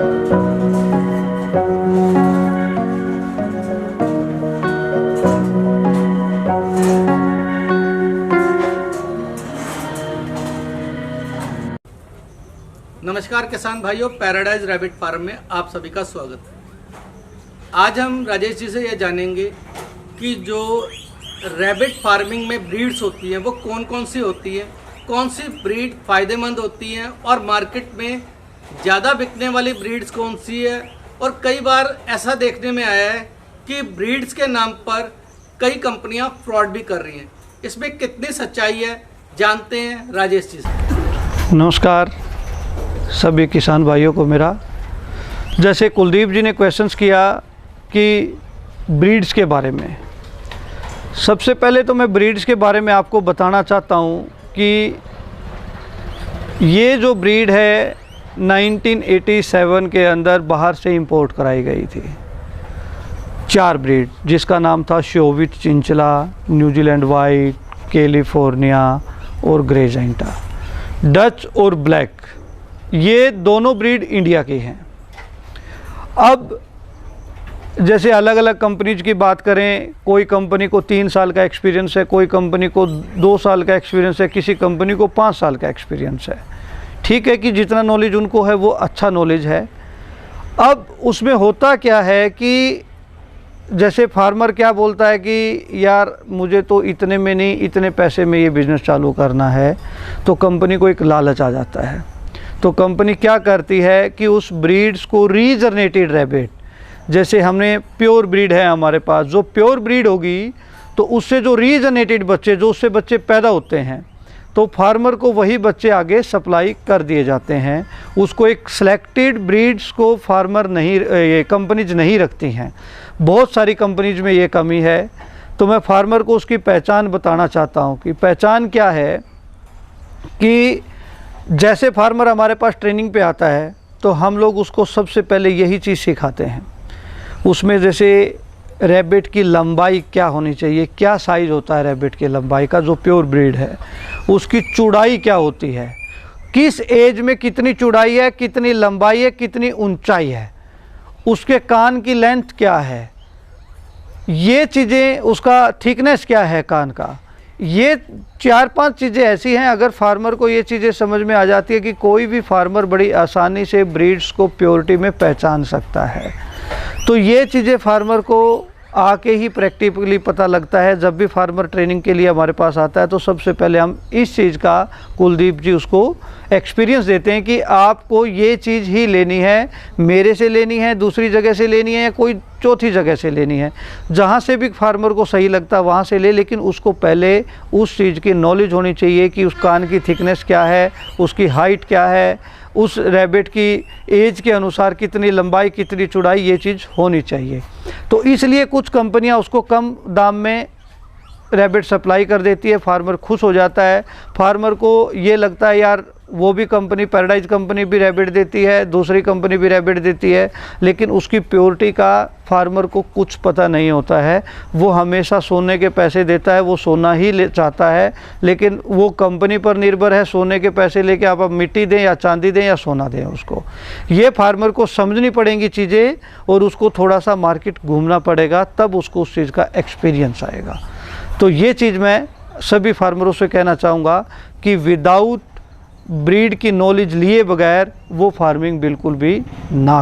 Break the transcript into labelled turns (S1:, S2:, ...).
S1: नमस्कार किसान भाइयों, पैराडाइज रैबिट फार्म में आप सभी का स्वागत है। आज हम राजेश जी से यह जानेंगे कि जो रैबिट फार्मिंग में ब्रीड्स होती हैं वो कौन कौन सी होती हैं, कौन सी ब्रीड फ़ायदेमंद होती हैं और मार्केट में ज़्यादा बिकने वाली ब्रीड्स कौन सी है। और कई बार ऐसा देखने में आया है कि ब्रीड्स के नाम पर कई कंपनियां फ्रॉड भी कर रही हैं। इसमें कितनी सच्चाई है, जानते हैं राजेश जी से।
S2: नमस्कार सभी किसान भाइयों को मेरा। जैसे कुलदीप जी ने क्वेश्चंस किया कि ब्रीड्स के बारे में, सबसे पहले तो मैं ब्रीड्स के बारे में आपको बताना चाहता हूँ कि ये जो ब्रीड है 1987 के अंदर बाहर से इंपोर्ट कराई गई थी। 4 ब्रीड जिसका नाम था शोविट चिंचला, न्यूजीलैंड वाइट, कैलिफोर्निया और ग्रेजेंटा, डच और ब्लैक। ये दोनों ब्रीड इंडिया की हैं। अब जैसे अलग अलग कंपनीज की बात करें, कोई कंपनी को 3 साल का एक्सपीरियंस है, कोई कंपनी को 2 साल का एक्सपीरियंस है, किसी कंपनी को 5 साल का एक्सपीरियंस है। ठीक है कि जितना नॉलेज उनको है वो अच्छा नॉलेज है। अब उसमें होता क्या है कि जैसे फार्मर क्या बोलता है कि यार मुझे तो इतने में नहीं, इतने पैसे में ये बिज़नेस चालू करना है, तो कंपनी को एक लालच आ जाता है। तो कंपनी क्या करती है कि उस ब्रीड्स को रीजनरेटेड रैबिट, जैसे हमने प्योर ब्रीड है हमारे पास, जो प्योर ब्रीड होगी तो उससे जो रीजनरेटेड बच्चे, जो उससे बच्चे पैदा होते हैं, तो फार्मर को वही बच्चे आगे सप्लाई कर दिए जाते हैं। उसको एक सिलेक्टेड ब्रीड्स को फार्मर नहीं, ये कंपनीज नहीं रखती हैं। बहुत सारी कंपनीज में ये कमी है। तो मैं फार्मर को उसकी पहचान बताना चाहता हूँ कि पहचान क्या है। कि जैसे फार्मर हमारे पास ट्रेनिंग पे आता है तो हम लोग उसको सबसे पहले यही चीज़ सिखाते हैं। उसमें जैसे रैबिट की लंबाई क्या होनी चाहिए, क्या साइज़ होता है रैबिट की लंबाई का, जो प्योर ब्रीड है, उसकी चौड़ाई क्या होती है, किस एज में कितनी चौड़ाई है, कितनी लंबाई है, कितनी ऊंचाई है, उसके कान की लेंथ क्या है, ये चीज़ें, उसका थिकनेस क्या है कान का। ये 4-5 चीज़ें ऐसी हैं, अगर फार्मर को ये चीज़ें समझ में आ जाती है कि कोई भी फार्मर बड़ी आसानी से ब्रीड्स को प्योरिटी में पहचान सकता है। तो ये चीज़ें फार्मर को आके ही प्रैक्टिकली पता लगता है। जब भी फार्मर ट्रेनिंग के लिए हमारे पास आता है तो सबसे पहले हम इस चीज़ का, कुलदीप जी उसको एक्सपीरियंस देते हैं कि आपको ये चीज़ ही लेनी है, मेरे से लेनी है, दूसरी जगह से लेनी है, या कोई चौथी जगह से लेनी है। जहाँ से भी फार्मर को सही लगता है वहाँ से ले, लेकिन उसको पहले उस चीज़ की नॉलेज होनी चाहिए कि उस कान की थिकनेस क्या है, उसकी हाइट क्या है, उस रैबिट की एज के अनुसार कितनी लंबाई, कितनी चौड़ाई, ये चीज़ होनी चाहिए। तो इसलिए कुछ कंपनियां उसको कम दाम में रैबिट सप्लाई कर देती है, फार्मर खुश हो जाता है। फार्मर को ये लगता है यार वो भी कंपनी, पैराडाइज कंपनी भी रैबिट देती है, दूसरी कंपनी भी रैबिट देती है, लेकिन उसकी प्योरिटी का फार्मर को कुछ पता नहीं होता है। वो हमेशा सोने के पैसे देता है, वो सोना ही चाहता है, लेकिन वो कंपनी पर निर्भर है। सोने के पैसे लेके आप मिट्टी दें या चांदी दें या सोना दें उसको, ये फार्मर को समझनी पड़ेंगी चीज़ें, और उसको थोड़ा सा मार्केट घूमना पड़ेगा, तब उसको उस चीज़ का एक्सपीरियंस आएगा। तो ये चीज़ मैं सभी फार्मरों से कहना चाहूँगा कि विदाउट ब्रीड की नॉलेज लिए बगैर वो फार्मिंग बिल्कुल भी ना